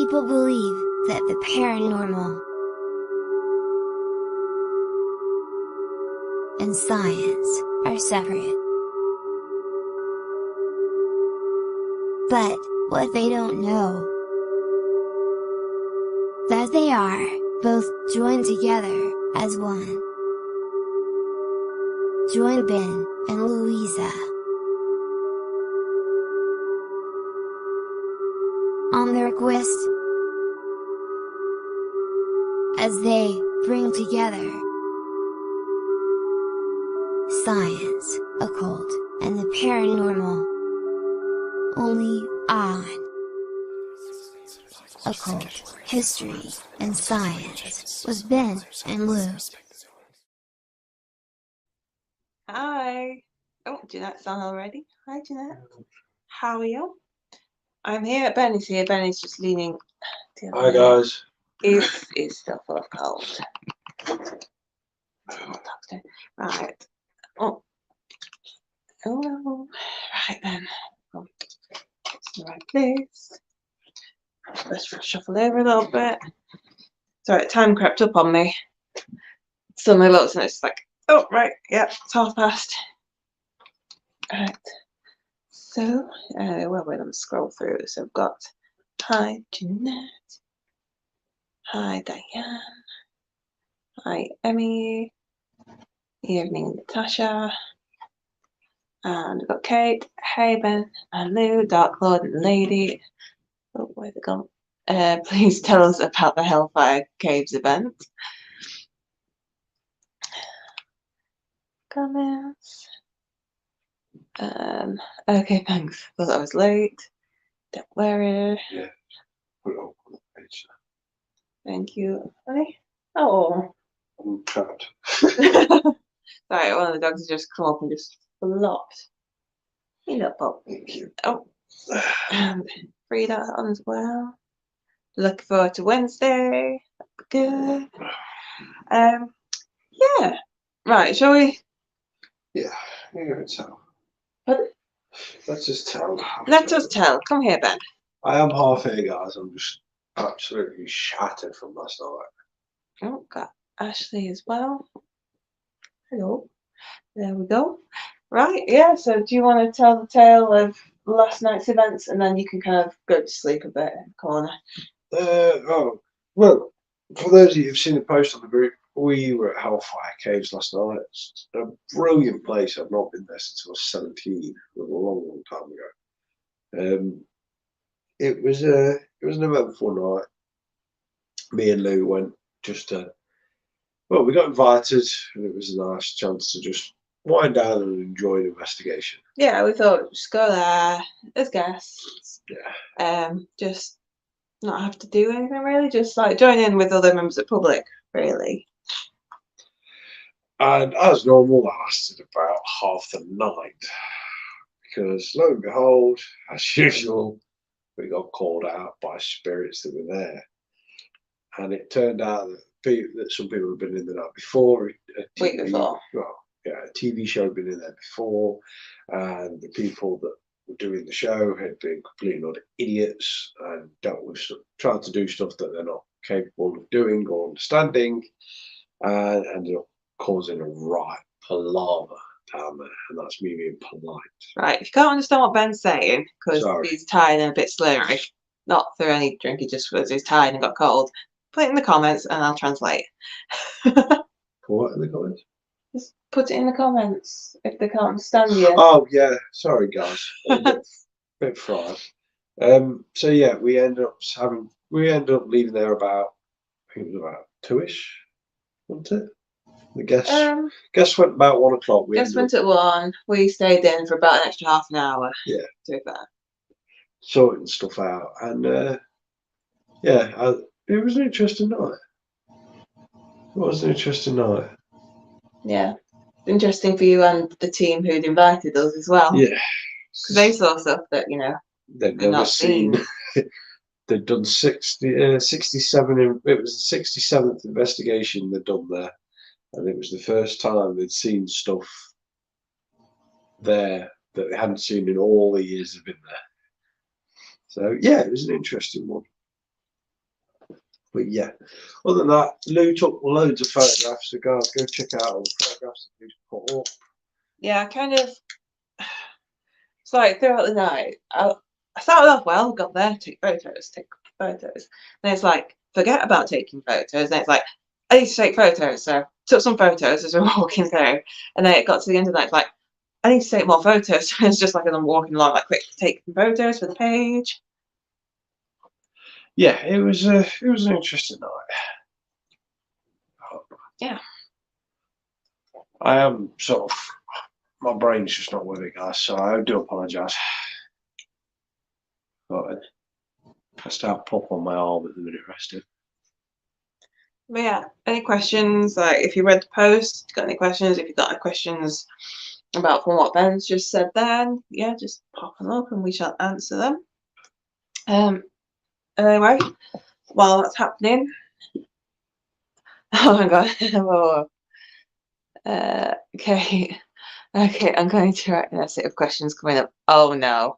people believe that the paranormal and science are separate. But what they don't know, that they are both joined together as one. Join Ben and Louisa on their quest as they bring together science, occult, and the paranormal, only on Occult, History, and Science with Ben and Lou. Hi. Oh, Jeanette's on already. Hi, Jeanette. How are you? I'm here. Benny's here. Benny's just leaning. Hi guys. He's still full of cold. Right. Oh. Oh. Right then. Oh. It's in the right place. Let's shuffle over a little bit. Sorry, time crept up on me. Suddenly looks and it's like, oh right, yeah, it's 1:30. Right. So, well, we're going to scroll through. So I've got, hi Jeanette, hi Diane, hi Emmy, evening Natasha, and we've got Kate, hey Ben and Lou, Dark Lord and Lady. Oh, where's it gone? Please tell us about the Hellfire Caves event. Comments. Okay, thanks. Thought I was late. Don't worry. Yeah. Put it on the page. Thank you. Hi. Oh. I'm trapped. Sorry, one of the dogs has just come up and just flopped. You know, Bob. Thank you. Oh. Frida on as well. Looking forward to Wednesday. Good. Yeah. Right, shall we? Yeah, you're going to tell. Pardon? Let's just tell. Let us tell. Come here, Ben. I am half here, guys. I'm just absolutely shattered from last night. Oh, got Ashley as well. Hello. There we go. Right, yeah, so do you want to tell the tale of last night's events and then you can kind of go to sleep a bit in the corner? Well, for those of you who've seen the post on the group, we were at Hellfire Caves last night. It's a brilliant place. I've not been there since I was 17. It was a long, long time ago. It was an eventful night. Me and Lou went just well, we got invited, and it was a nice chance to just wind down and enjoy the investigation. Yeah, we thought just go there as guests. Yeah. Just not have to do anything really, just like join in with other members of the public, really. And as normal, that lasted about half the night, because lo and behold, as usual, we got called out by spirits that were there. And it turned out that some people had been in the night before. Week before. Well, yeah, a TV show had been in there before, and the people that were doing the show had been completely not idiots and dealt with trying to do stuff that they're not capable of doing or understanding, and ended up causing a right palaver down there, and that's me being polite. Right, if you can't understand what Ben's saying, because Sorry. he's tired and a bit slurry, not through any drinking, just because he's tired and got cold, put it in the comments and I'll translate. What in the comments? Just put it in the comments if they can't understand you. Oh yeah, sorry guys, a bit fried. So yeah, we ended up leaving there about, I think it was about 2ish, wasn't it? The guests went about 1 o'clock. Guests went at 1. We stayed in for about an extra half an hour. Yeah. To be fair. Sorting stuff out, and yeah, it was an interesting night. It was an interesting night. Yeah, interesting for you and the team who'd invited us as well. Yeah, because they saw stuff that they've never seen. They'd done 67. It was the 67th investigation they'd done there, and it was the first time they'd seen stuff there that they hadn't seen in all the years they've been there. So yeah, it was an interesting one. But yeah, other than that, Lou took loads of photographs. So guys, go check out all the photographs that Lou's put up. Yeah, kind of. It's like throughout the night, I started off well, got there, take photos. Then it's like, forget about taking photos. Then it's like, I need to take photos. So took some photos as we're walking through. And then it got to the end of the night, it's like, I need to take more photos. It's just like as I'm walking along, like quick taking photos for the page. Yeah, it was an interesting night. Yeah. I am sort of, my brain's just not with it, guys, so I do apologise. But I start pop on my arm at the minute resting. But yeah, any questions? Like if you read the post, got any questions? If you got any questions about from what Ben's just said then, yeah, just pop them up and we shall answer them. Anyway, while that's happening, oh my god, whoa. Okay, I'm going to write a set of questions coming up. Oh no,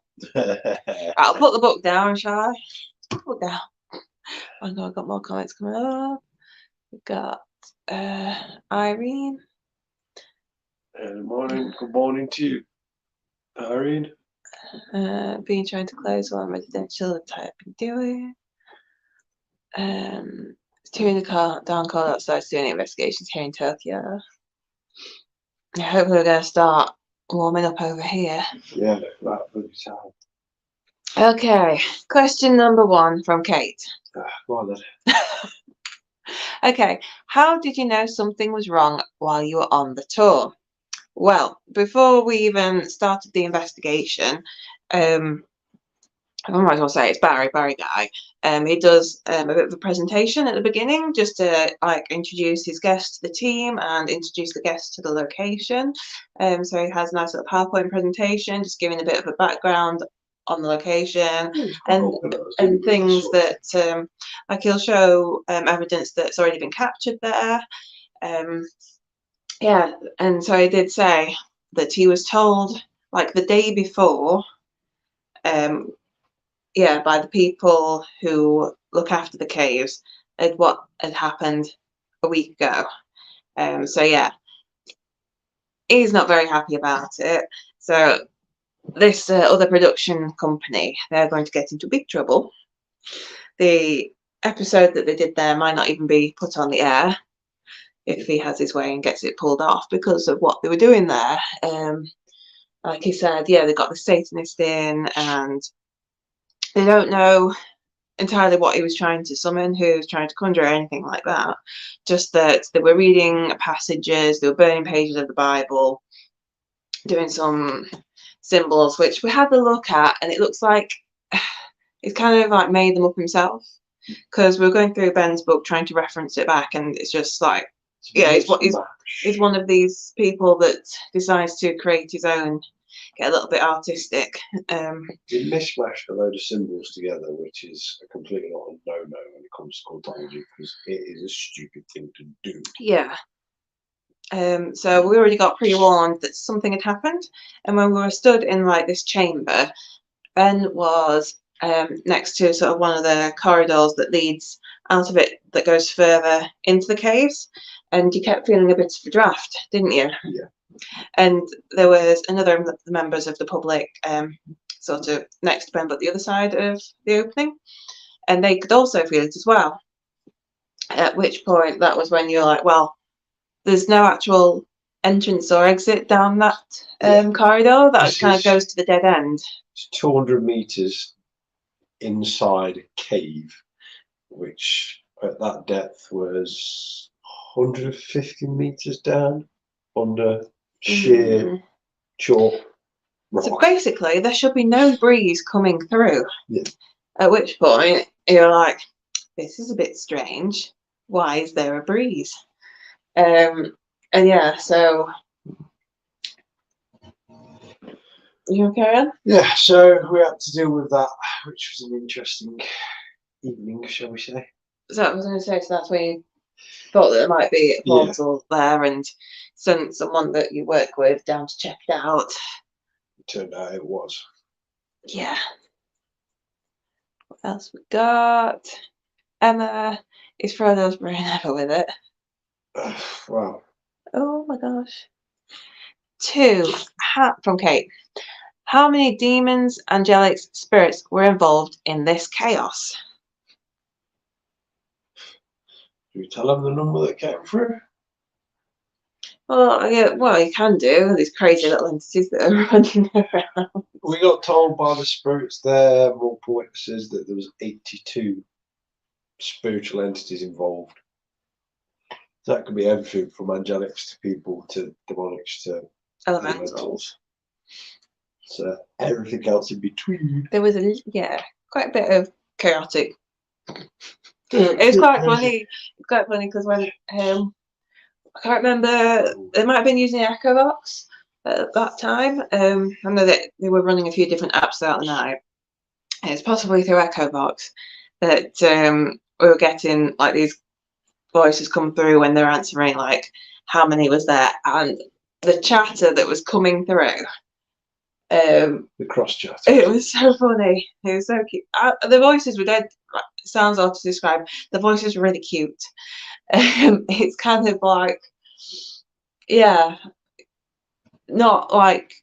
I'll put the book down, shall I? Put it down. Oh no, I've got more comments coming up. We've got Irene. Good morning to you, Irene. Been trying to close one residential type and doing. Two in the car, down call outside doing investigations here in Tokyo. I hope we're going to start warming up over here. Yeah, that would be sad. Okay, question number 1 from Kate. Go on then. Okay, how did you know something was wrong while you were on the tour? Well, before we even started the investigation, I might as well say it's Barry Guy. He does a bit of a presentation at the beginning just to like introduce his guests to the team and introduce the guests to the location. So he has a nice little PowerPoint presentation, just giving a bit of a background on the location and things that like he'll show evidence that's already been captured there. Yeah, and so he did say that he was told like the day before, yeah, by the people who look after the caves at what had happened a week ago. So yeah, he's not very happy about it. So this other production company, they're going to get into big trouble. The episode that they did there might not even be put on the air if he has his way and gets it pulled off because of what they were doing there. Like he said, yeah, they got the Satanist in and they don't know entirely what he was trying to summon, who was trying to conjure, or anything like that. Just that they were reading passages, they were burning pages of the Bible, doing some symbols, which we had a look at, and it looks like he's kind of like made them up himself. Because we were going through Ben's book trying to reference it back, and it's just like, yeah, he's one of these people that decides to create his own, get a little bit artistic. He mishmashed a load of symbols together, which is a completely not a no-no when it comes to occultology, because it is a stupid thing to do. Yeah. So we already got pre-warned that something had happened, and when we were stood in like this chamber, Ben was next to sort of one of the corridors that leads out of it that goes further into the caves, and you kept feeling a bit of a draft, didn't you? Yeah. And there was another of the members of the public sort of next to Ben but the other side of the opening, and they could also feel it as well. At which point that was when you're like, well, there's no actual entrance or exit down that corridor. That kind of goes to the dead end. It's 200 meters inside a cave, which at that depth was 150 meters down under sheer chalk rock. So basically, there should be no breeze coming through. Yeah. At which point you're like, this is a bit strange. Why is there a breeze? And yeah, so you okay, Aaron? Yeah, so we had to deal with that, which was an interesting evening, shall we say. So I was going to say, so that's when you thought that there might be a portal there and sent someone that you work with down to check it out. It turned out it was. Yeah. What else we got? Emma, is Frodo's brain ever with it? Wow. Oh my gosh. 2, from Kate. How many demons, angelic spirits were involved in this chaos? Do you tell them the number that came through? Well, yeah, well, you can do. These crazy little entities that are running around. We got told by the spirits there, multiple witnesses, that there was 82 spiritual entities involved. That could be everything from angelics to people to demonics to Elementals. So everything else in between. There was quite a bit of chaotic. It was quite funny. It's quite funny because when I can't remember, they might have been using Echo Box at that time. I know that they were running a few different apps throughout the night. It's possibly through Echo Box that we were getting like these voices come through when they're answering like how many was there, and the chatter that was coming through. The cross chat. It was so funny. It was so cute. The voices were dead. Sounds odd to describe. The voices were really cute. It's kind of like, yeah, not like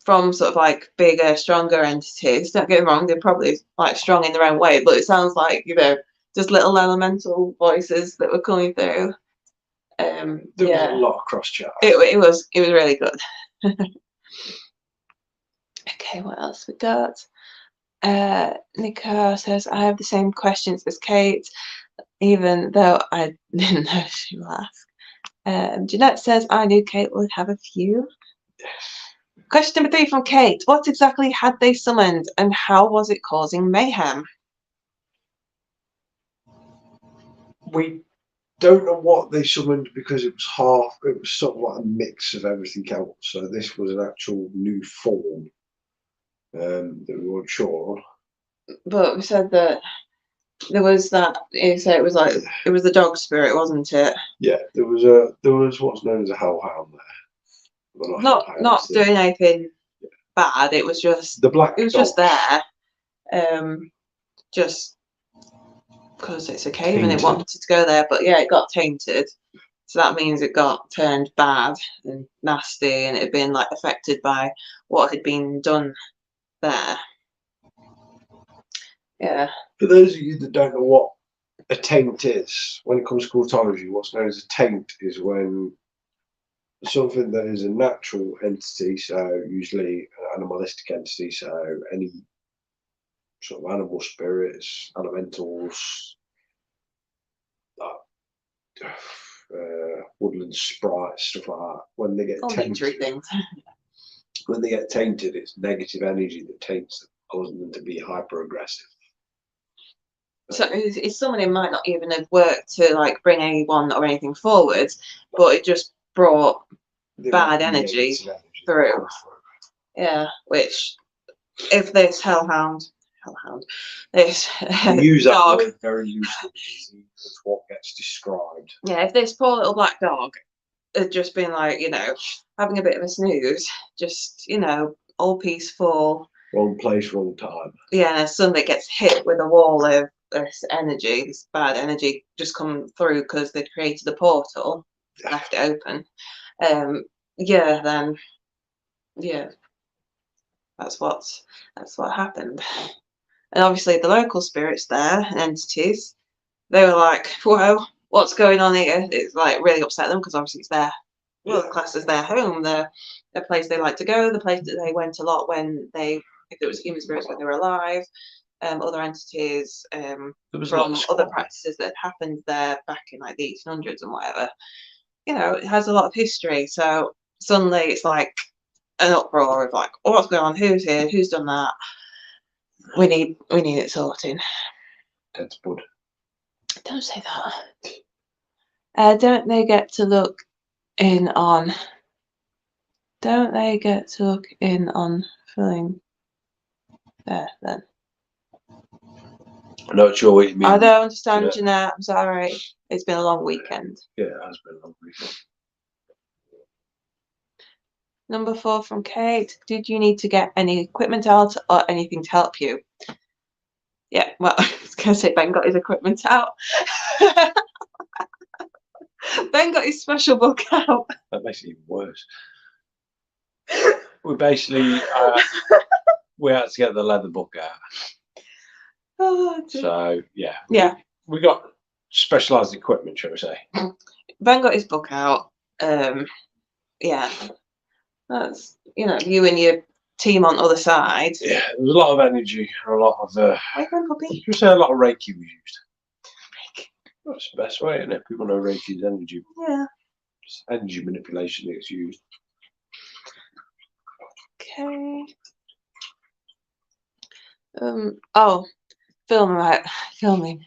from sort of like bigger, stronger entities. Don't get me wrong, they're probably like strong in their own way, but it sounds like, you know, just little elemental voices that were coming through. There was a lot of cross chat. It was really good. Okay, what else we got? Nika says, I have the same questions as Kate, even though I didn't know she would ask. Jeanette says, I knew Kate would have a few. Question number 3 from Kate. What exactly had they summoned and how was it causing mayhem? We don't know what they summoned because it was sort of like a mix of everything else. So this was an actual new form that we weren't sure on. But we said that there was that, you said it was like, it was the dog spirit, wasn't it? Yeah, there was what's known as a hellhound there. Well, not doing anything bad, it was just the black it was dogs. just there. Just because it's a cave and it wanted to go there, but yeah, it got tainted. So that means it got turned bad and nasty, and it had been like affected by what had been done there. Yeah. For those of you that don't know what a taint is, when it comes to occultology, what's known as a taint is when something that is a natural entity, so usually an animalistic entity, so any sort of animal spirits, elementals, woodland sprites, stuff like that, when they get tainted, when they get tainted, it's negative energy that taints them, causing them to be hyper aggressive. So it's someone who might not even have worked to like bring anyone or anything forward, but it just brought bad energy through. Yeah, which if this hellhound, this use dog, that word very loosely. That's what gets described. Yeah, if this poor little black dog had just been like, you know, having a bit of a snooze, just, you know, all peaceful. Wrong place, wrong time. Yeah, and suddenly gets hit with a wall of this energy, this bad energy, just come through because they created a portal, left it open. Yeah, then, yeah, that's what happened. And obviously the local spirits there and entities, they were like, whoa, what's going on here? It's like really upset them because obviously it's their, well, the class is their home, the place they like to go, the place that they went a lot when they, if it was human spirits when they were alive, other entities from other practices that happened there back in like the 1800s and whatever. You know, it has a lot of history. So suddenly it's like an uproar of like, oh, what's going on? Who's here? Who's done that? We need it sorting. That's good. Don't say that. Don't they get to look in on? Don't they get to look in on filling there then? I'm not sure what you mean. I don't understand, Jeanette. I'm sorry. It's been a long weekend. Yeah, it has been a long weekend. Number 4 from Kate. Did you need to get any equipment out or anything to help you? Yeah, well, gonna say Ben got his equipment out. Ben got his special book out. That makes it even worse. We basically we had to get the leather book out. Oh, dear. So yeah, Yeah. we got specialised equipment, shall we say? Ben got his book out. Yeah, that's you and your team on the other side. Yeah, there was a lot of energy and a lot of Wait, Ben, puppy. should we say a lot of Reiki was used. That's the best way, isn't it? People know Reiki is energy. Yeah. It's energy manipulation that's used. Okay. Oh, filming.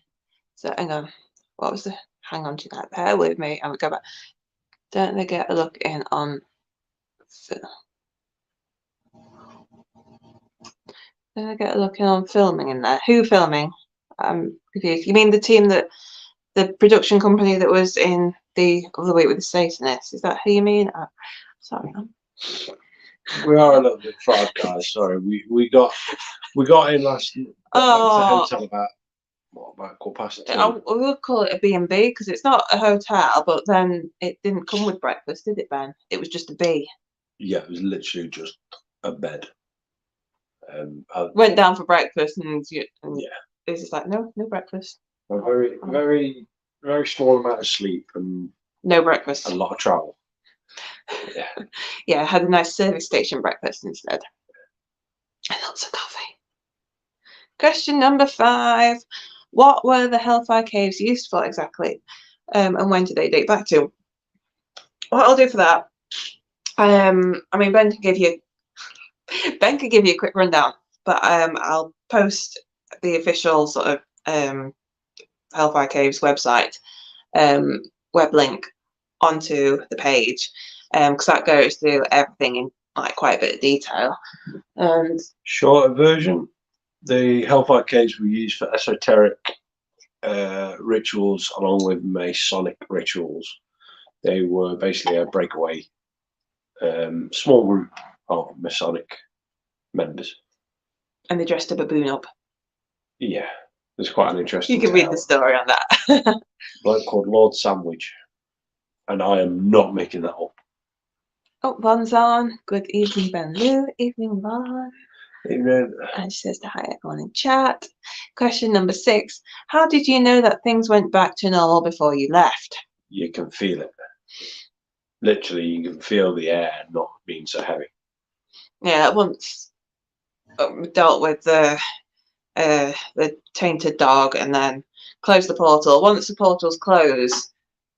So hang on. What was the? Hang on to that. Bear with me. I will go back. Don't they get a look in on? Don't they get a look in on filming in there? Who filming? Confused. You mean the team the production company that was in the other week with the Satanists? Is that who you mean? Sorry. We are a little bit fried, guys. Sorry, we got in last. Oh. Until about 2:15. We would call it a B&B because it's not a hotel, but then it didn't come with breakfast, did it, Ben? It was just a B. Yeah, it was literally just a bed. Went down for breakfast and yeah, it's just like no breakfast. A very small amount of sleep and no breakfast. A lot of travel. Yeah. Yeah, I had a nice service station breakfast instead. And lots of coffee. Question number 5. What were the Hellfire Caves used for exactly? And when did they date back to? What I'll do for that, I mean, Ben could give you a quick rundown, but I'll post the official sort of Hellfire Caves website web link onto the page, because that goes through everything in like quite a bit of detail. And shorter version, the Hellfire Caves were used for esoteric rituals along with Masonic rituals. They were basically a breakaway small group of Masonic members. And they dressed a baboon up. Yeah, there's quite an interesting. You can read the story on that. A bloke called Lord Sandwich, and I am not making that up. Oh, Von's on. Good evening, Ben Lou. Evening, Von. Evening. And she says to hi everyone in chat. Question number 6. How did you know that things went back to normal before you left? You can feel it. Literally, you can feel the air not being so heavy. Yeah, once we dealt with the tainted dog and then closed the portal. Once the portal's closed,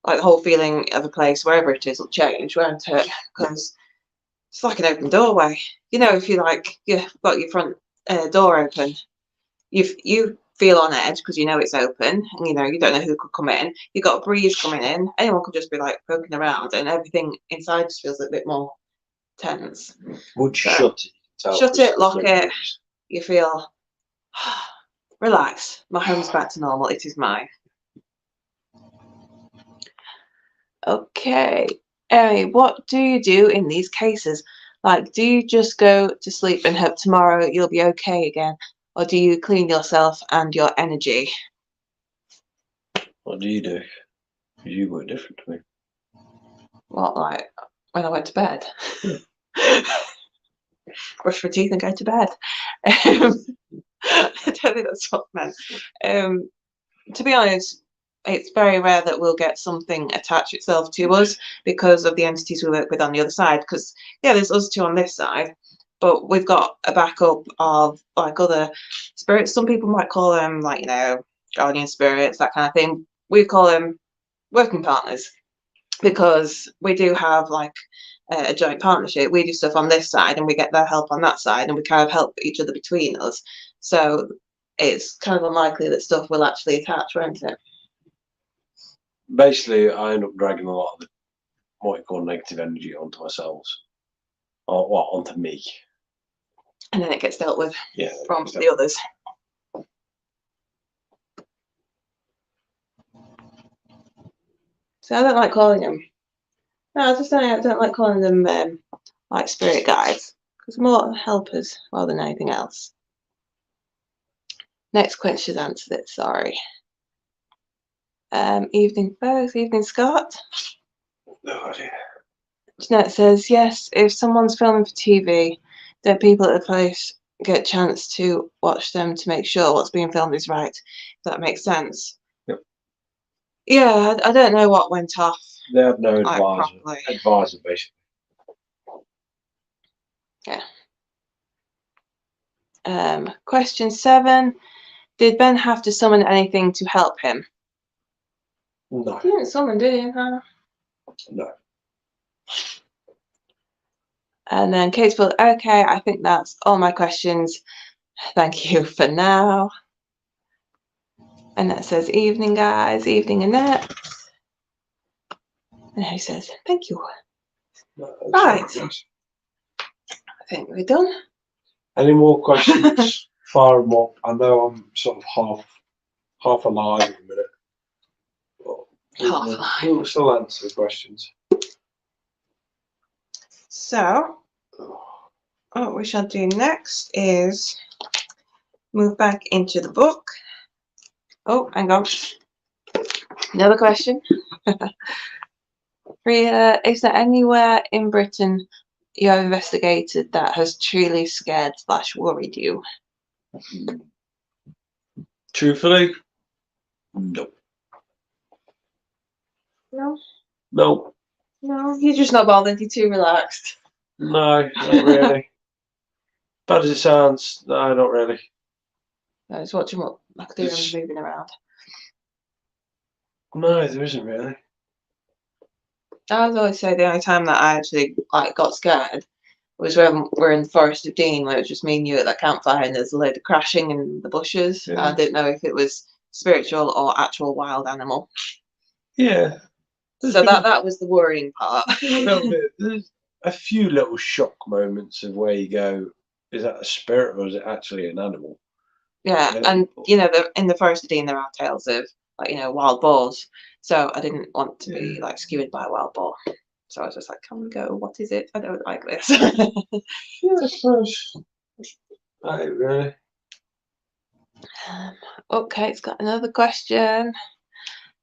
like the whole feeling of a place, wherever it is, will change, won't it? Because it's like an open doorway. You know, if you've got your front door open, you feel on edge because you know it's open, and you don't know who could come in. You've got a breeze coming in. Anyone could just be like poking around, and everything inside just feels a bit more tense. Would shut it. Shut it, lock it. You feel relax. My home's back to normal. It is mine. Okay. What do you do in these cases? Like, do you just go to sleep and hope tomorrow you'll be okay again? Or do you clean yourself and your energy? What do you do? You were different to me. What, like, when I went to bed? Brush my teeth and go to bed. I don't think that's what I meant. To be honest, it's very rare that we'll get something attach itself to us because of the entities we work with on the other side. Because, yeah, there's us two on this side, but we've got a backup of, like, other spirits. Some people might call them, like, guardian spirits, that kind of thing. We call them working partners because we do have, like, a joint partnership. We do stuff on this side and we get their help on that side, and we kind of help each other between us. So it's kind of unlikely that stuff will actually attach, won't it? Basically, I end up dragging a lot of the, what you call negative energy onto ourselves, or onto me. And then it gets dealt with from the others. So I don't like calling them. No, I don't like calling them like spirit guides, because they're more helpers rather than anything else. Next question's answered it, sorry. Evening folks, evening Scott. No idea. Jeanette says, yes, if someone's filming for TV, then people at the place get a chance to watch them to make sure what's being filmed is right. If that makes sense. Yep. Yeah, I don't know what went off. They had no Like, advisor. properly. Advisor, basically. Yeah. Question 7. Did Ben have to summon anything to help him? No. He didn't summon, did he? No. And then Kate's put, okay, I think that's all my questions. Thank you for now. Annette says, evening, guys. Evening, Annette. And he says, thank you. No, Right. yes. I think we're done. Any more questions? Fire them up. I know I'm sort of half alive at the minute. Half alive. We'll still answer the questions. So, what we shall do next is move back into the book. Oh, hang on. Another question. Priya, is there anywhere in Britain you have investigated that has truly scared / worried you? Truthfully, no. No. No. No, you're just not bothered. You're too relaxed. No, not really. Bad as it sounds, no, not really. I was watching what Macadam's moving around. No, there isn't really. I was always say the only time that I actually got scared was when we're in the Forest of Dean, where it was just me and you at that campfire and there's a load of crashing in the bushes. Yeah. I didn't know if it was spiritual or actual wild animal. Yeah. So that was the worrying part. There's a few little shock moments of where you go, is that a spirit or is it actually an animal? Yeah, and in the Forest of Dean there are tales of wild boars. So I didn't want to be skewered by a wild boar. So I was just like, can we go? What is it? I don't like this. Yeah, I suppose. Right, really. Okay, it's got another question.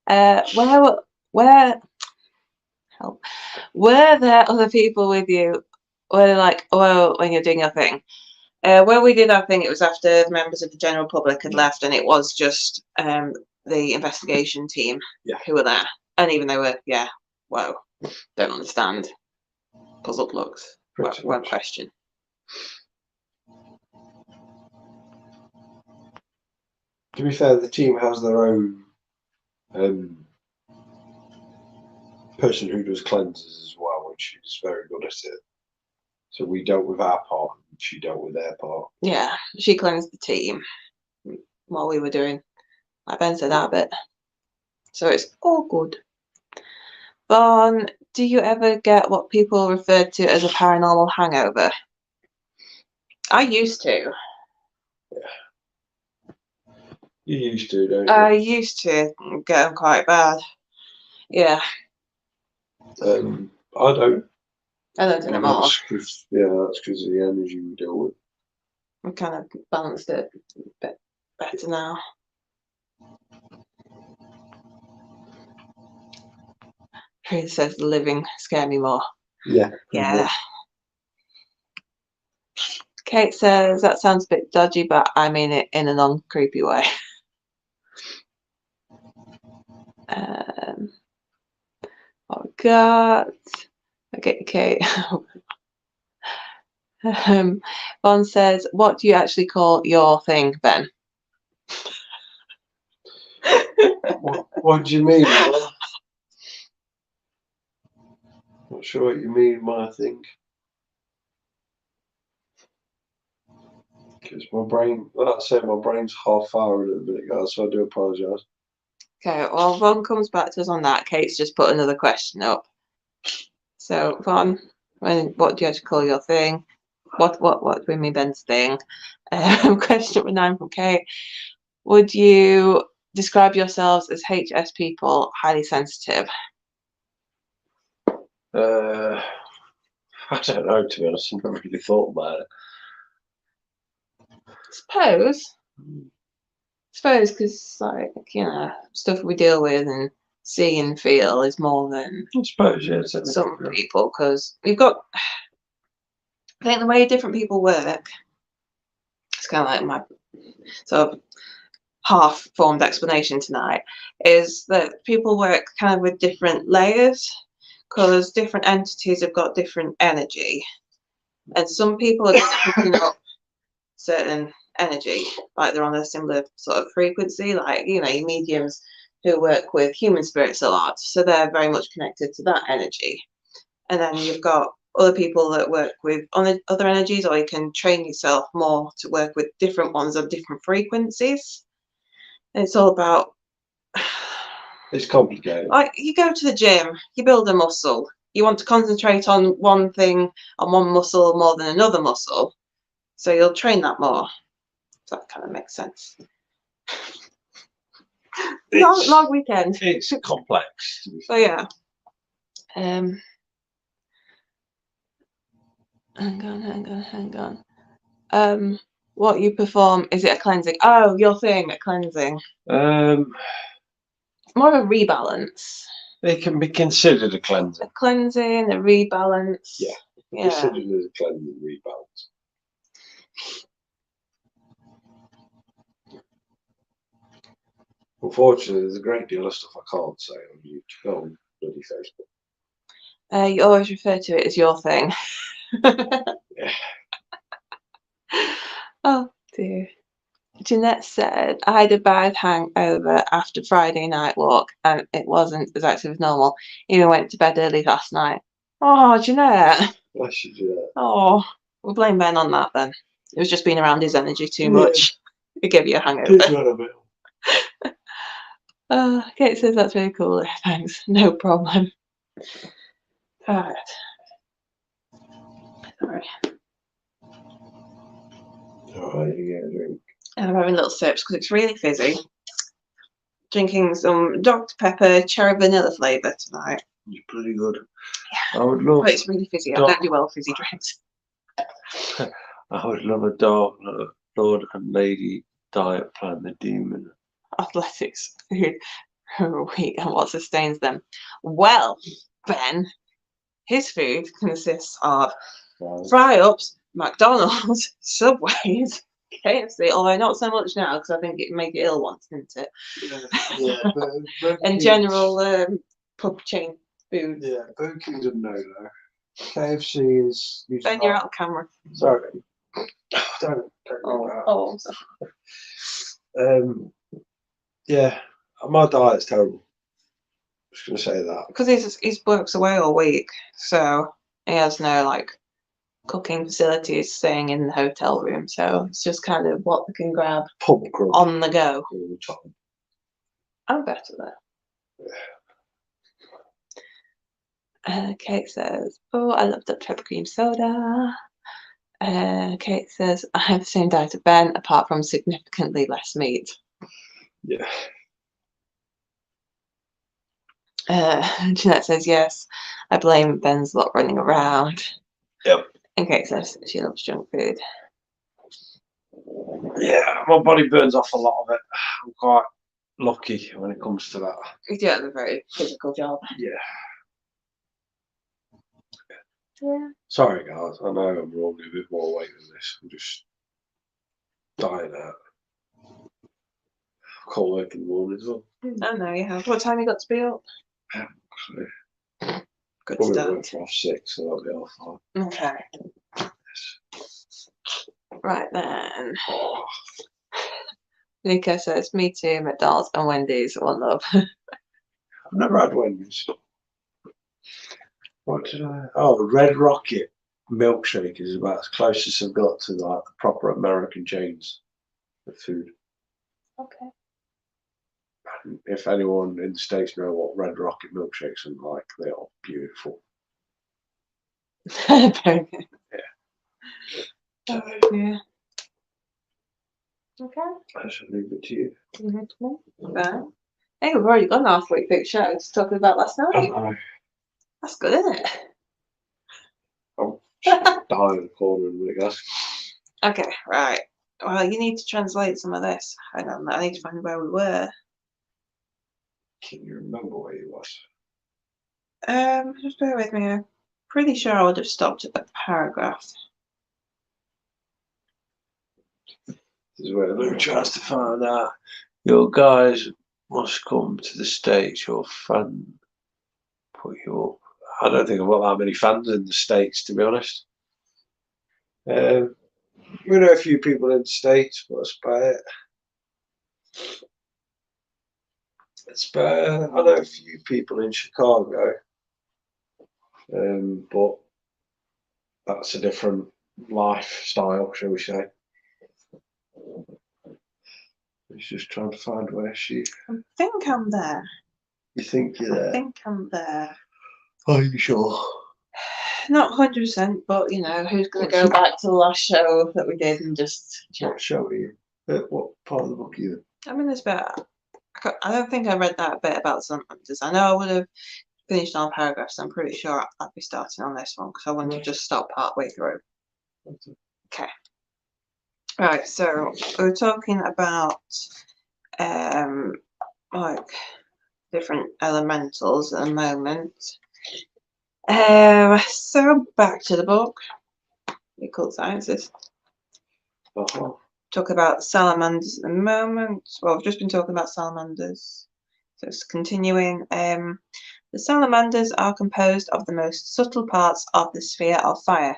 Where help? Were there other people with you? Were they like, well, when you're doing your thing? When we did our thing, it was after the members of the general public had left, and it was just the investigation team who were there. And even they were, whoa, don't understand. Puzzled looks. One question. To be fair, the team has their own person who does cleanses as well, and she's very good at it. So we dealt with our part, and she dealt with their part. Yeah, she cleansed the team while we were doing, like Ben said, our bit. So it's all good. Vaughn, do you ever get what people referred to as a paranormal hangover? I used to. Yeah. You used to, don't you? I used to get them quite bad. Yeah. I don't. I don't anymore. That's because of the energy we deal with. I've kind of balanced it a bit better now. Priya says the living scare me more. Yeah. Yeah. Kate says that sounds a bit dodgy, but I mean it in a non-creepy way. What we got? Okay, Kate. Vaughn says, what do you actually call your thing, Ben? What do you mean? Not sure what you mean, my thing. Because my brain, like I said, my brain's half fired a little bit ago, so I do apologise. Okay, well, Vaughn comes back to us on that. Kate's just put another question up. So, Vaughn, what do you actually call your thing? What do we mean Ben's thing? Question number 9 from Kate. Would you describe yourselves as HS people, highly sensitive? I don't know, to be honest. I've not really thought about it. Suppose. suppose because, like, you know, stuff we deal with and see and feel is more than I suppose, yeah. some people, because you've got, I think the way different people work, it's kind of like my sort of half-formed explanation tonight, is that people work kind of with different layers, because different entities have got different energy, and some people are just picking up certain energy, like they're on a similar sort of frequency, like, you know, your mediums who work with human spirits a lot, so they're very much connected to that energy. And then you've got other people that work with other energies, or you can train yourself more to work with different ones on different frequencies. And it's all about, It's complicated. like, you go to the gym, you build a muscle, you want to concentrate on one thing, on one muscle more than another muscle, so you'll train that more. So that kind of makes sense. Long weekend. It's complex. So yeah. Hang on. What you perform, is it a cleansing? Oh, your thing, a cleansing. More of a rebalance. It can be considered a cleansing. A cleansing, a rebalance. Yeah. Yeah. Considered as a cleansing rebalance. Unfortunately, there's a great deal of stuff I can't say on YouTube, on bloody Facebook. You always refer to it as your thing. Yeah. Oh dear. Jeanette said, I had a bad hangover after Friday night walk and it wasn't as active as normal. Even went to bed early last night. Oh, Jeanette. Bless you, Jeanette. Oh, we'll blame Ben on that then. It was just being around his energy too much. It gave you a hangover. Did run a bit. Kate says that's really cool. Thanks. No problem. Alright. Sorry. Alright, you get a drink. I'm having little sips because it's really fizzy. Drinking some Dr. Pepper cherry vanilla flavour tonight. It's pretty good. I would love. But it's really fizzy. I don't do well with fizzy drinks. I would love a dark Lord and Lady diet plan, the demon. Athletics food per week, and what sustains them? Well, Ben, his food consists of fry-ups, McDonald's, Subways, KFC, although not so much now because I think it made you ill once, didn't it? Yeah, And general pub chain food. Yeah, Burger King's a no-no. KFC is. Ben, you're out of camera. Sorry. Don't Oh, I'm sorry. Yeah, my diet's terrible. Just gonna say that. Because he works away all week, so he has no like cooking facilities, staying in the hotel room, so it's just kind of what we can grab Pub grub on the go. all the time. I'm better there. Kate says, oh, I love Dr. Pepper cream soda. Kate says, I have the same diet as Ben, apart from significantly less meat. Yeah. Jeanette says, yes, I blame Ben's lot running around. Yep. And Kate says she loves junk food. Yeah, my body burns off a lot of it. I'm quite lucky when it comes to that. You do have a very physical job. Yeah. Yeah. Sorry, guys. I know I'm normally a bit more weight than this. I'm just dying out. I can't work in the morning as well. I know you have. What time you got to be up? So, Good probably start. work for 6, so that'll be all fine. Okay. Right then. Nico says, me too, McDonald's and Wendy's, one love. I've never had Wendy's. What did I? Oh, Red Rocket milkshake is about as close as I've got to like the proper American chains of food. Okay. And if anyone in the States know what Red Rocket milkshakes are like, they are beautiful. Very good. Yeah. Yeah. Okay. I shall leave it to you. Right. Hey, we've already got an half-week big show to talk about last night. That's good, isn't it? I'm dying in the corner in a minute, guys. Okay, right. Well, you need to translate some of this. Hang on, I need to find where we were. Can you remember where you was? Just bear with me. I'm pretty sure I would have stopped at the paragraph. This is where Luke tries to find out. Your guys must come to the States. Your fan put you up. I don't think I've got that many fans in the States, to be honest. We know a few people in the States, but that's about it. I know a few people in Chicago, but that's a different lifestyle, shall we say. He's just trying to find where she... I think I'm there. You think you're I there? think I'm there. Are you sure? Not 100%, but you know, who's going to go back to the last show that we did and just chat? What show are you? What part of the book are you in? I'm in this bit. I don't think I read that bit about salamanders. I know I would have finished on paragraphs. I'm pretty sure I'd be starting on this one because I want to just stop partway through. Okay. Right, so we're talking about like different elementals at the moment. So back to the book, the occult sciences. Talk about salamanders at the moment. Well, I've just been talking about salamanders, so it's continuing. The salamanders are composed of the most subtle parts of the sphere of fire,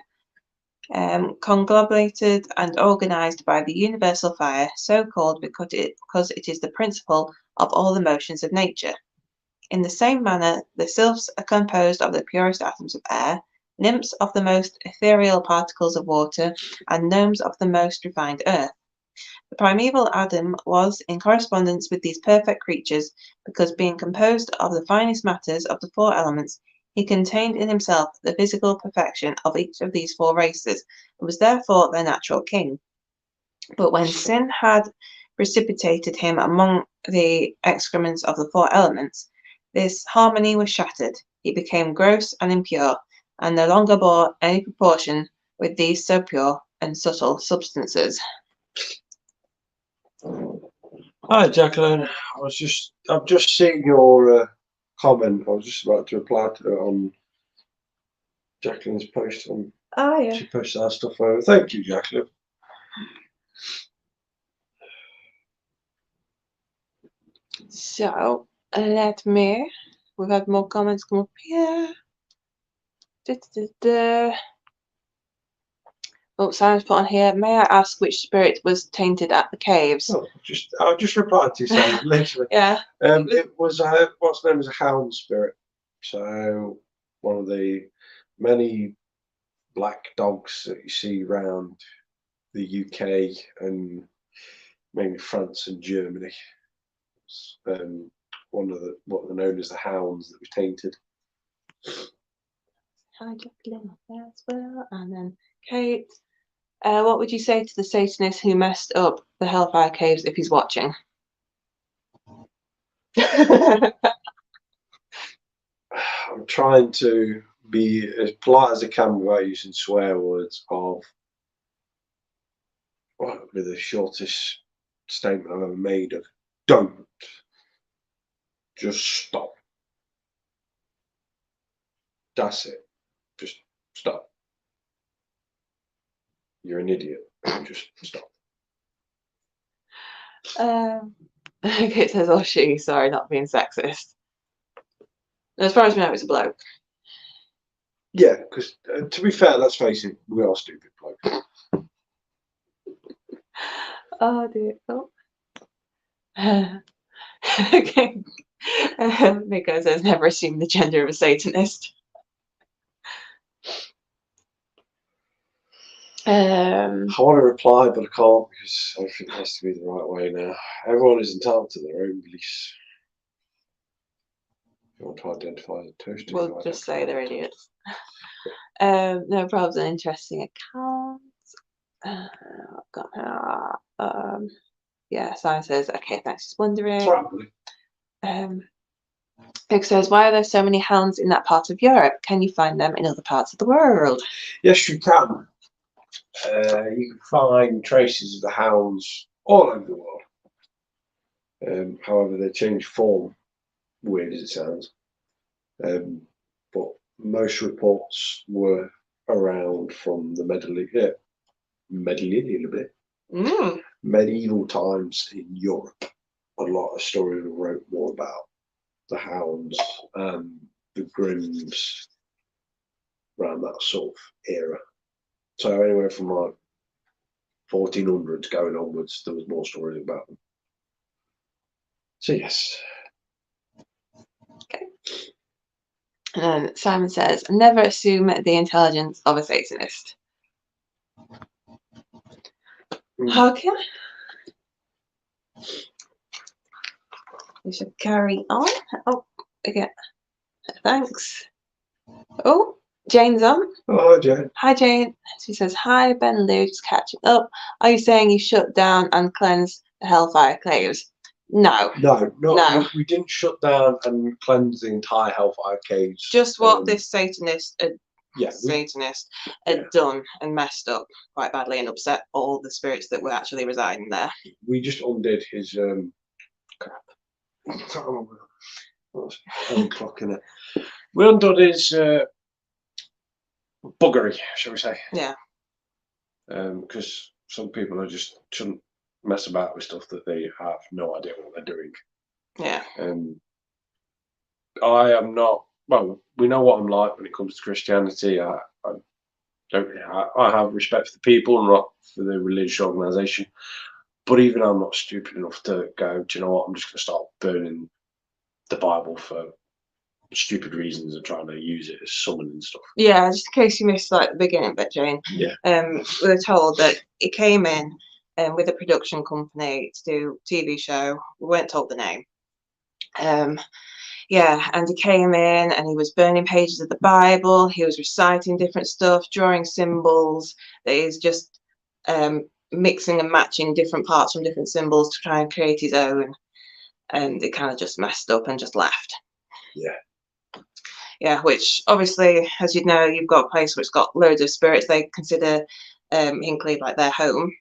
conglomerated and organized by the universal fire, so called because it is the principle of all the motions of nature. In the same manner, the sylphs are composed of the purest atoms of air, nymphs of the most ethereal particles of water, and gnomes of the most refined earth. The primeval Adam was in correspondence with these perfect creatures, because being composed of the finest matters of the four elements, he contained in himself the physical perfection of each of these four races, and was therefore their natural king. But when sin had precipitated him among the excrements of the four elements, this harmony was shattered. He became gross and impure, and no longer bore any proportion with these so pure and subtle substances. Hi, Jacqueline. I've just seen your comment. I was just about to reply to it on Jacqueline's post on. Oh yeah. She posted our stuff over. Thank you, Jacqueline. So we've had more comments come up here. Oh, Simon's put on here. May I ask which spirit was tainted at the caves? Oh, I just replied to you saying literally. Yeah. It was what's known as a hound spirit. So one of the many black dogs that you see around the UK and mainly France and Germany. One of what are known as the hounds that was tainted. Hi, Jacqueline as well, and then Kate. What would you say to the Satanist who messed up the Hellfire Caves if he's watching? I'm trying to be as polite as I can without using swear words of what would be the shortest statement I've ever made of don't. Just stop. That's it. Just stop. You're an idiot. Just stop. Kate says, oh she, sorry, not being sexist. As far as we know, it's a bloke. Yeah, because to be fair, let's face it, we are stupid blokes. Oh dear. Oh. Okay. Nico says, never assume the gender of a Satanist. I want to reply, but I can't because I think it has to be the right way now. Everyone is entitled to their own beliefs. If you want to identify as a toaster, we'll just say they're idiots. No problems, an interesting account. Yeah, Simon says, okay, thanks, just wondering. Nick says, why are there so many hounds in that part of Europe? Can you find them in other parts of the world? Yes, you can. You can find traces of the hounds all over the world. However, they change form, weird as it sounds. But most reports were around from the medieval times in Europe. A lot of stories wrote more about the hounds and the Grimms around that sort of era. So anywhere from like 1400s going onwards, there was more stories about them. So yes. Okay. And then Simon says, never assume the intelligence of a Satanist. Okay. We should carry on. Oh, again. Thanks. Oh, Jane's on. Oh, Jane. Hi, Jane. She says, hi, Ben and Lou, just catching up. Are you saying you shut down and cleansed the Hellfire Caves? No. No. We didn't shut down and cleanse the entire Hellfire Caves. Just what this Satanist had Yeah. done and messed up quite badly and upset all the spirits that were actually residing there. We just undid his crap. I can't remember. What's 8 o'clock in it? We undid his buggery, shall we say? Yeah. Because some people shouldn't mess about with stuff that they have no idea what they're doing. Yeah. I am not. Well, we know what I'm like when it comes to Christianity. I have respect for the people and not for the religious organisation. But even I'm not stupid enough to go, do you know what? I'm just going to start burning the Bible for stupid reasons and trying to use it as summoning stuff. Yeah, just in case you missed like the beginning bit, Jane. Yeah. We were told that he came in with a production company to do a TV show. We weren't told the name. Yeah, and he came in and he was burning pages of the Bible. He was reciting different stuff, drawing symbols. That he's just mixing and matching different parts from different symbols to try and create his own. And it kind of just messed up and just left. Yeah. Yeah, which obviously, as you know, you've got a place where it's got loads of spirits. They consider Hinckley like their home.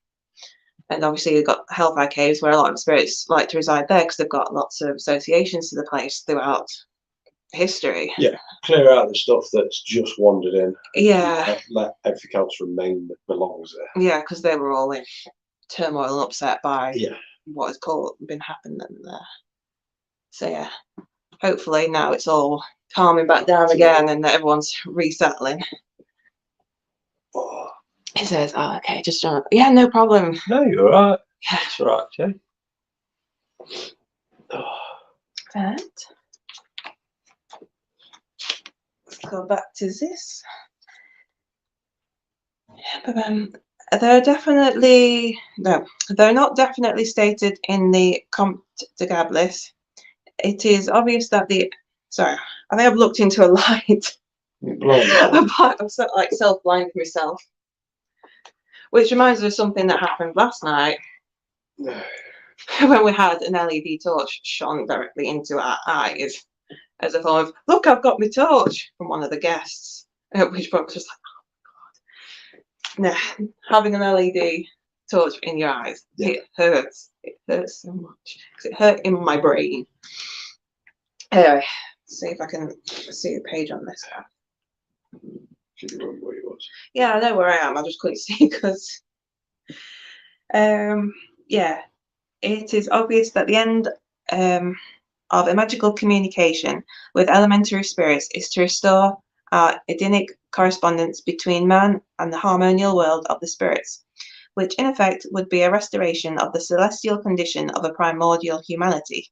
And obviously you've got Hellfire Caves where a lot of spirits like to reside there because they've got lots of associations to the place throughout history. Yeah, clear out the stuff that's just wandered in. Yeah. Let everything else remain that belongs there. Yeah, because they were all in turmoil and upset by Yeah. what has been happening there. So yeah, hopefully now it's all calming back down again and everyone's resettling. Oh. He says, oh, okay, just yeah, no problem. No, you're all right. Yeah. It's all right, Jay. Oh. And let's go back to this. But they're not definitely stated in the Comte de Gablis. It is obvious that I think I've looked into a light. I'm so, like self-blinding myself. Which reminds me of something that happened last night when we had an LED torch shone directly into our eyes as a form of, look, I've got my torch, from one of the guests. At which point I was just like, oh my God. Nah, having an LED torch in your eyes, It hurts. It hurts so much. Because it hurt in my brain. Anyway, see if I can see the page on this. Should you remember where he was? Yeah, I know where I am. I just couldn't see because, yeah, it is obvious that the end of a magical communication with elementary spirits is to restore our Edenic correspondence between man and the harmonial world of the spirits, which in effect would be a restoration of the celestial condition of a primordial humanity.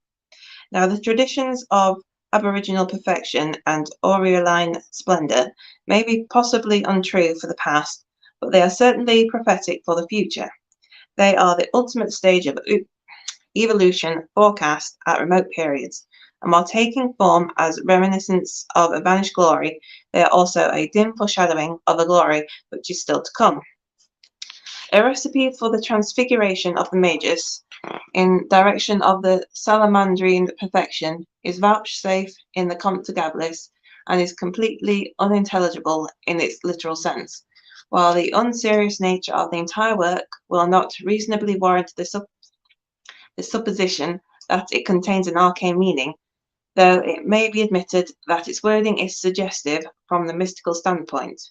Now, the traditions of aboriginal perfection and aureoline splendor may be possibly untrue for the past, but they are certainly prophetic for the future. They are the ultimate stage of evolution forecast at remote periods, and while taking form as reminiscence of a vanished glory, they are also a dim foreshadowing of a glory which is still to come. A recipe for the transfiguration of the Magus in direction of the salamandrine perfection is vouchsafed in the Comte de Gablis and is completely unintelligible in its literal sense. while the unserious nature of the entire work will not reasonably warrant the supposition that it contains an arcane meaning, though it may be admitted that its wording is suggestive from the mystical standpoint.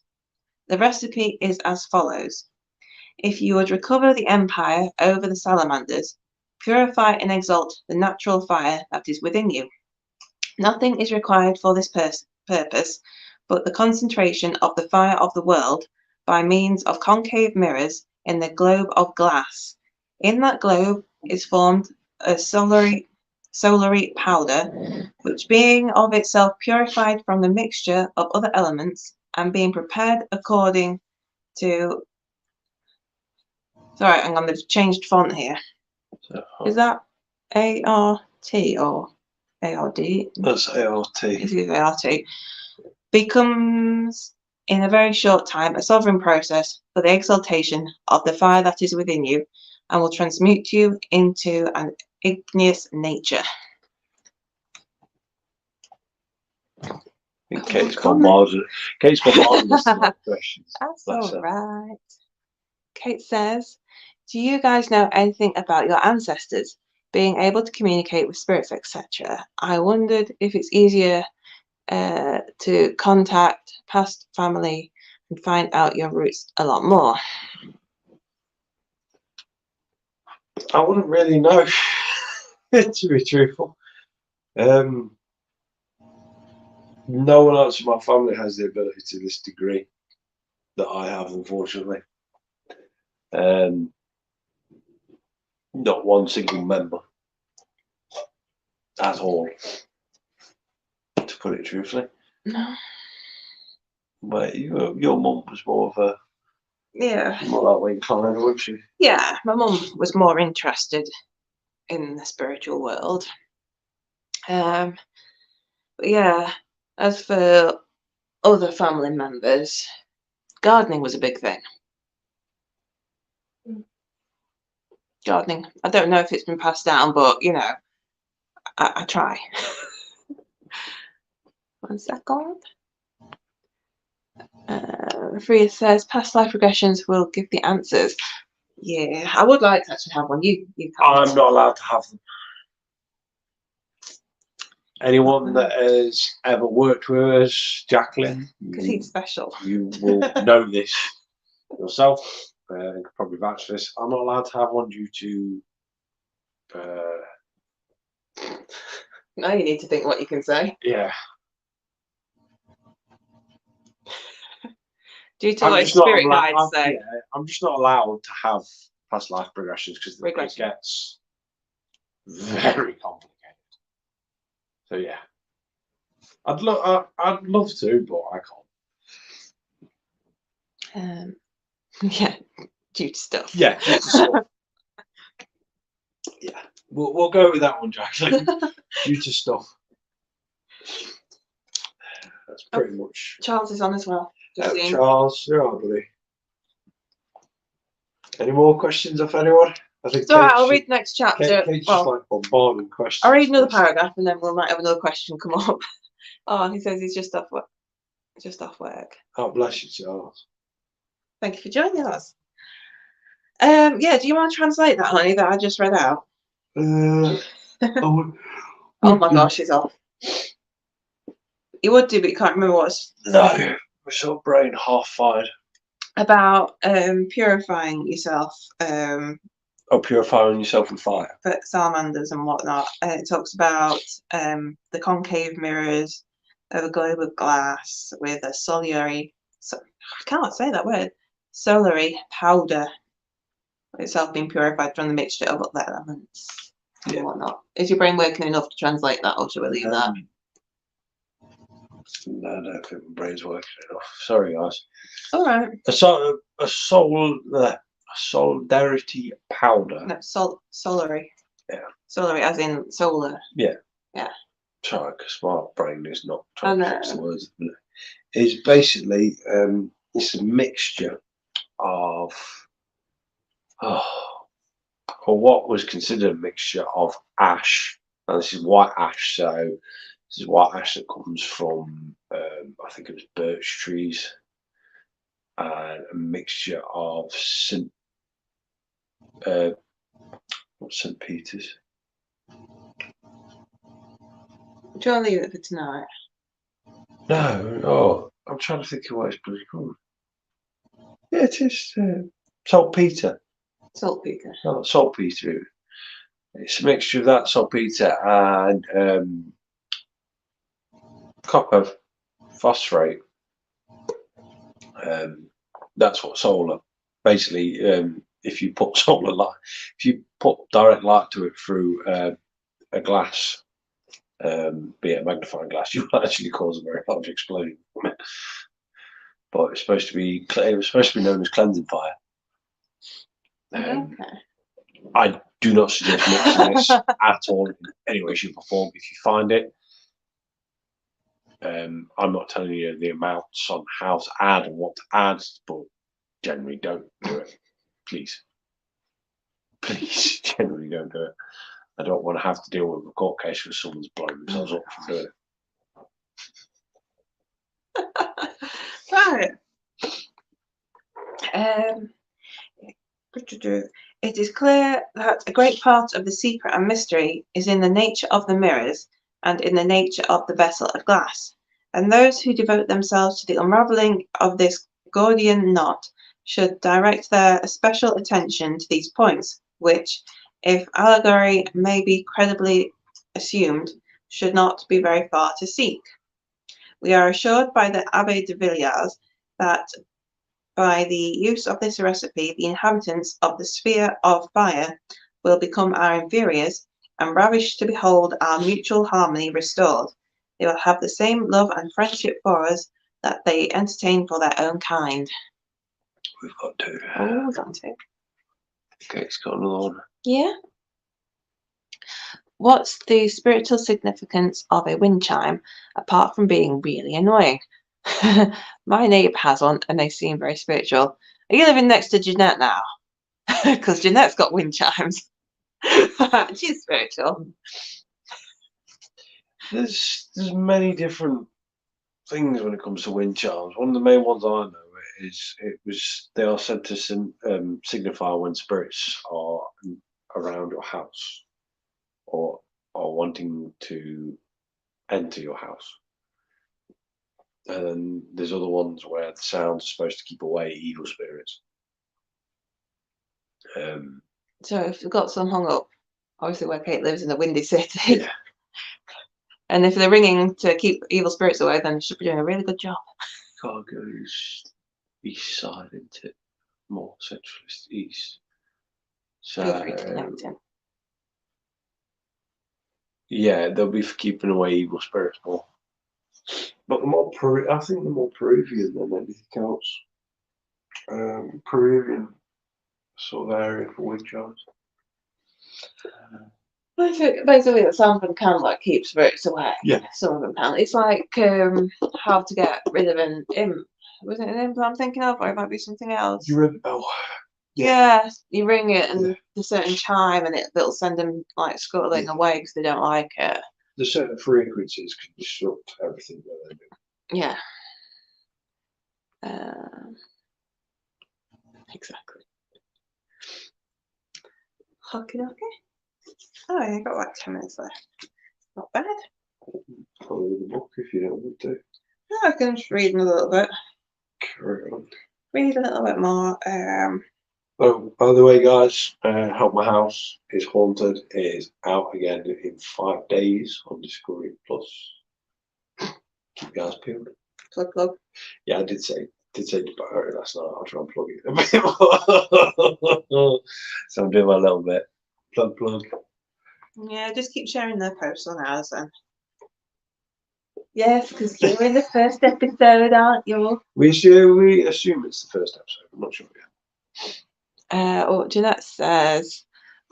The recipe is as follows. If you would recover the empire over the salamanders, purify and exalt the natural fire that is within you. Nothing is required for this purpose but the concentration of the fire of the world by means of concave mirrors in the globe of glass. In that globe is formed a solary powder, which being of itself purified from the mixture of other elements and being prepared according to... Sorry, I'm going to change font here. Is that A-R-T or A-R-D? That's A-R-T. It is A-R-T. Becomes in a very short time a sovereign process for the exaltation of the fire that is within you and will transmute you into an igneous nature. Kate's bombarded us with questions. That's all right. Kate says, do you guys know anything about your ancestors being able to communicate with spirits, etc.? I wondered if it's easier to contact past family and find out your roots a lot more. I wouldn't really know, to be truthful. No one else in my family has the ability to this degree that I have, unfortunately. Not one single member at all, to put it truthfully. No. But your mum was more of a... Yeah. More that way inclined, wasn't she? Yeah, my mum was more interested in the spiritual world. But yeah, as for other family members, gardening was a big thing. Gardening. I don't know if it's been passed down, but you know, I try. 1 second. Freya says past life regressions will give the answers. Yeah, I would like to actually have one. You I'm not allowed to have them. Anyone that has ever worked with us, Jacqueline, because he's special. You will know this yourself. And could probably vouch for this. I'm not allowed to have one due to. Now you need to think what you can say. Yeah. Due to what spirit guides say. Yeah, I'm just not allowed to have past life progressions because it gets very complicated. So yeah, I'd love to, but I can't. Yeah, due to stuff. Yeah, due to stuff. Yeah, we'll go with that one, Jacqueline. Due to stuff. That's pretty much. Charles is on as well. Charles, you're on, buddy. Any more questions off anyone? I think. So I'll read the next chapter. Kate's just like bombarding questions. I'll read another paragraph and then we might have another question come up. Oh, he says he's just off work. Oh, bless you, Charles. Thank you for joining us. Yeah, do you want to translate that, honey, that I just read out? Oh my gosh, he's off. You would do, but you can't remember what's. No, my sort of brain half fired. About purifying yourself. Purifying yourself with fire. For salamanders and whatnot. It talks about the concave mirrors of a globe of glass with a solary. I can't say that word. Solary powder itself being purified from the mixture of other elements and whatnot. Is your brain working enough to translate that, or should we leave that? No, I don't think my brain's working enough. Sorry, guys. All right. A solidarity powder. No, solary. Yeah. Solary, as in solar. Yeah. Yeah. Sorry, because my brain is not trying to fix the words. It's basically it's a mixture of or what was considered a mixture of ash. And this is white ash, so this is white ash that comes from I think it was birch trees. and a mixture of not St. Peter's. Do you want to leave it for tonight? No, oh, I'm trying to think of what it's bloody called. Yeah, it is saltpeter. Saltpeter. No, saltpeter. It's a mixture of that saltpeter and copper phosphate. That's what solar. Basically, if you put solar light, if you put direct light to it through a glass, be it a magnifying glass, you will actually cause a very large explosion. But it's supposed to be. It was supposed to be known as cleansing fire. Okay. I do not suggest mixing this at all in any way, shape, or form. If you find it, I'm not telling you the amounts on how to add and what to add, but generally don't do it. Please. Please, generally don't do it. I don't want to have to deal with a court case where someone's blown themselves up for doing it. Right. It is clear that a great part of the secret and mystery is in the nature of the mirrors and in the nature of the vessel of glass, and those who devote themselves to the unravelling of this Gordian knot should direct their especial attention to these points, which, if allegory may be credibly assumed, should not be very far to seek. We are assured by the Abbé de Villiers that by the use of this recipe, the inhabitants of the sphere of fire will become our inferiors and ravished to behold our mutual harmony restored. They will have the same love and friendship for us that they entertain for their own kind. We've got two. Oh, we've got two. Okay, it's got another one. Yeah. What's the spiritual significance of a wind chime, apart from being really annoying? My neighbour has one and they seem very spiritual. Are you living next to Jeanette now? Because Jeanette's got wind chimes. She's spiritual. There's many different things when it comes to wind chimes. One of the main ones I know is they are said to signify when spirits are around your house or are wanting to enter your house. And then there's other ones where the sounds are supposed to keep away evil spirits. So if you've got some hung up, obviously where Kate lives in a windy city. Yeah. And if they're ringing to keep evil spirits away, then you should be doing a really good job. Car goes east side into more centralist east. So Feel free to connect in. yeah, they'll be for keeping away evil spirits more. But I think the more Peruvian than anything else. Peruvian sort of area for wind chimes. Basically, the sound of them can like keep spirits away. Yeah. Some of them can. It's like how to get rid of an imp. Was it an imp I'm thinking of, or it might be something else? You read the bell. Yeah, you ring it and the certain chime, and it'll send them like scuttling away because they don't like it. The certain frequencies can disrupt everything that they do. Yeah. Exactly. Okay. Oh, I got like 10 minutes left. Not bad. I'll read the book if you don't want to. No, I can just read a little bit. Carry on. Read a little bit more. Oh, by the way, guys, Help My House is Haunted is out again in 5 days on Discovery Plus. Keep your eyes peeled. Plug. Yeah, I did say about it last night. I'll try and plug it a bit more. So I'm doing my little bit. Plug. Yeah, just keep sharing their posts on ours then. Yes, because you're in the first episode, aren't you? We assume it's the first episode. I'm not sure yet. Jeanette says,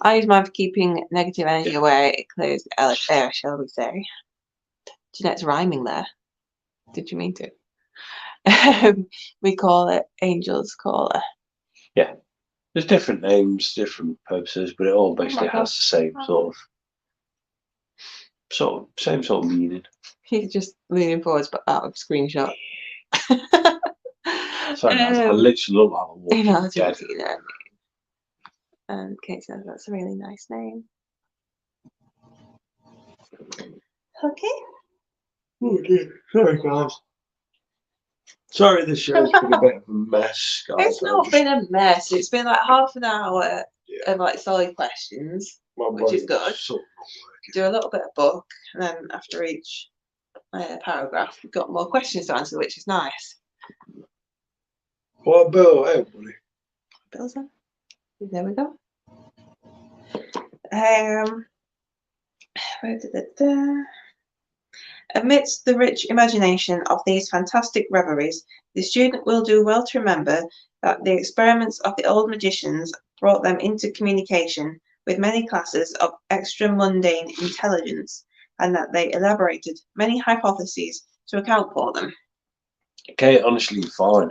I use mine for keeping negative energy away. It clears the air, shall we say. Jeanette's rhyming there. Did you mean to? We call it Angel's Caller. Yeah. There's different names, different purposes, but it all basically has the same same sort of meaning. He's just leaning forwards, but out of screenshot. Sorry, guys, I literally look like a walking dead. you know. And Kate says that's a really nice name. Okay. Oh dear. Sorry, guys. Sorry, the show's been a bit of a mess, guys. It's not been a mess. It's been like half an hour Yeah. of like solid questions, My which is brain's good. sort of not working. Do a little bit of book, and then after each paragraph, we've got more questions to answer, which is nice. Well, Bill, hey, buddy. Bill's in. There we go. Amidst the rich imagination of these fantastic reveries, the student will do well to remember that the experiments of the old magicians brought them into communication with many classes of extra-mundane intelligence, and that they elaborated many hypotheses to account for them. Okay, honestly, fine.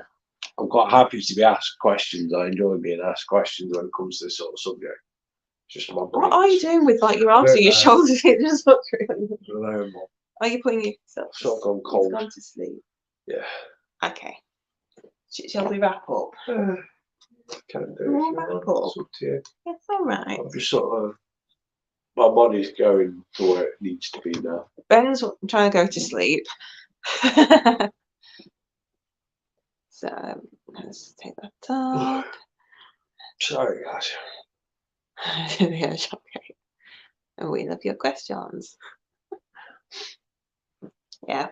I'm quite happy to be asked questions. I enjoy being asked questions when it comes to this sort of subject. Just my brain. What are you doing with like your arms or your shoulders? It just looks really. No, Mom. Are you putting yourself? Sort of gone cold. Gone to sleep. Yeah. Okay. Shall we wrap up? Can't do We'll it. wrap It's up. up to you. It's all right. I'm just sort of. My body's going to where it needs to be now. Ben's trying to go to sleep. So let's take that up. Sorry, guys. Yes, okay. And we love your questions. Yeah.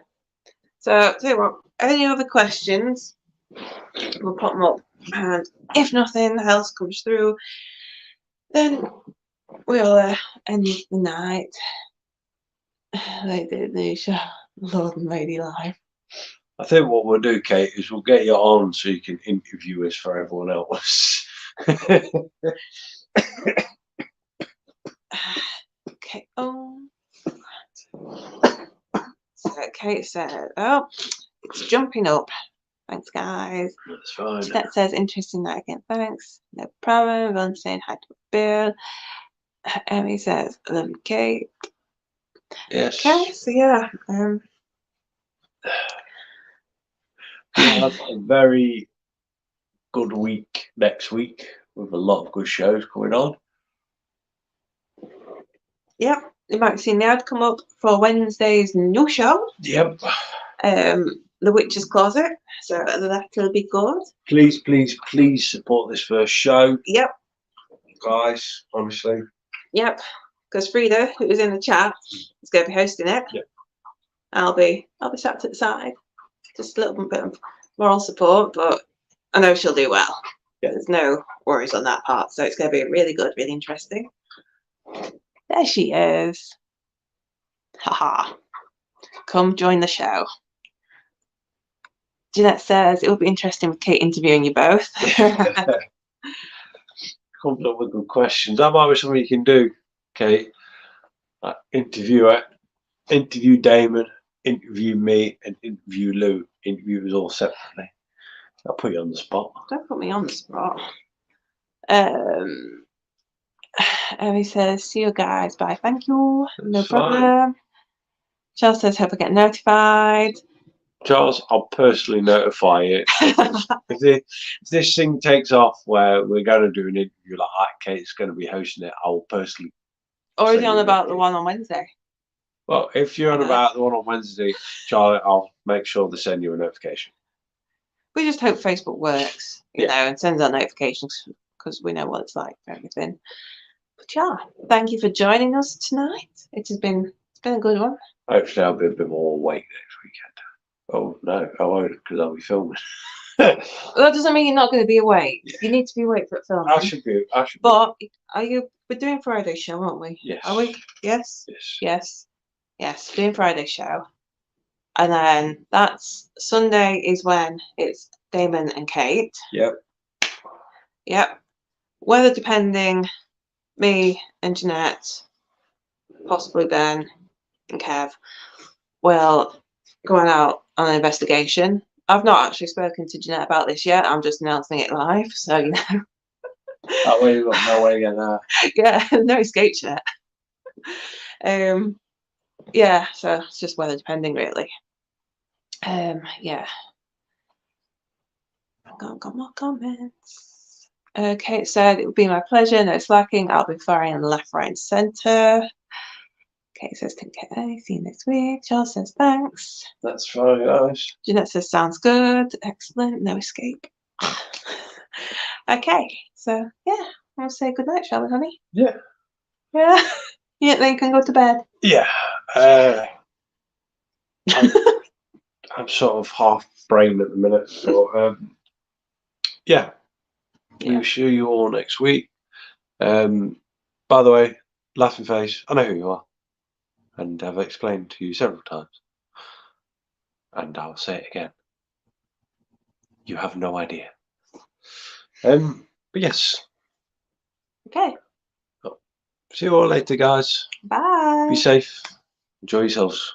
So tell you what, any other questions? We'll put them up, and if nothing else comes through, then we'll end the night. Like the show, Lord and Lady Live. I think what we'll do, Kate, is we'll get you on so you can interview us for everyone else. Okay. So Kate said, "Oh, it's jumping up. Thanks, guys." That's fine. That says, "Interesting night again. Thanks. No problem. I'm saying hi to Bill." Emmy says, "Love you, Kate." Yes. Okay. So yeah. We'll have a very good week next week with a lot of good shows going on. Yep. You might see the ad come up for Wednesday's new show. Yep. The Witch's Closet. So that'll be good. Please, please, please support this first show. Yep. Guys, honestly. Yep. Because Frida, who was in the chat, is going to be hosting it. Yep. I'll be sat to the side. Just a little bit of moral support, but I know she'll do well. Yeah. There's no worries on that part. So it's going to be really good, really interesting. There she is. Haha. Come join the show. Jeanette says it will be interesting with Kate interviewing you both. Comes up with good questions. That might be something you can do, Kate. Interview Damon, interview me, and interview Lou. Interview us all separately. I'll put you on the spot. Don't put me on the spot. Emmy says, "See you guys. Bye. Thank you. No problem." Charles says, "Hope I get notified." Charles, I'll personally notify you. If this thing takes off where we're going to do an interview like that, Kate's going to be hosting it, I will personally. Or is he on about the one on Wednesday? Well, if you're on about the one on Wednesday, Charlie, I'll make sure to send you a notification. We just hope Facebook works, you know, and sends out notifications because we know what it's like for everything. But yeah, thank you for joining us tonight. It's been a good one. Hopefully, I'll be a bit more awake next weekend. Oh no, I won't because I'll be filming. Well, that doesn't mean you're not going to be awake. Yeah. You need to be awake for filming. I should be. But are you? We're doing Friday show, aren't we? Yes. Are we? Yes. Yes. Yes. Doing Friday show, and then that's Sunday is when it's Damon and Kate. Yep. Weather depending, me and Jeanette, possibly Ben and Kev, will go out on an investigation. I've not actually spoken to Jeanette about this yet. I'm just announcing it live, so you know. That way you've got no way to get that. Yeah, no escape yet. Yeah, so it's just weather depending, really. Yeah. Got more comments. Kate said it would be my pleasure. No slacking. I'll be firing left, right, and centre. Kate says, okay, see you next week. Charles says, thanks. That's fine, guys. Jeanette says, sounds good. Excellent. No escape. Okay, so yeah, I'll say good night, shall we, honey? Yeah. Yeah. Yeah, then you can go to bed. Yeah. I'm sort of half brain at the minute, but yeah. We'll see you all next week. By the way, Laughing Face, I know who you are, and I've explained to you several times, and I'll say it again. You have no idea. But yes. Okay. See you all later, guys. Bye. Be safe. Enjoy yourselves.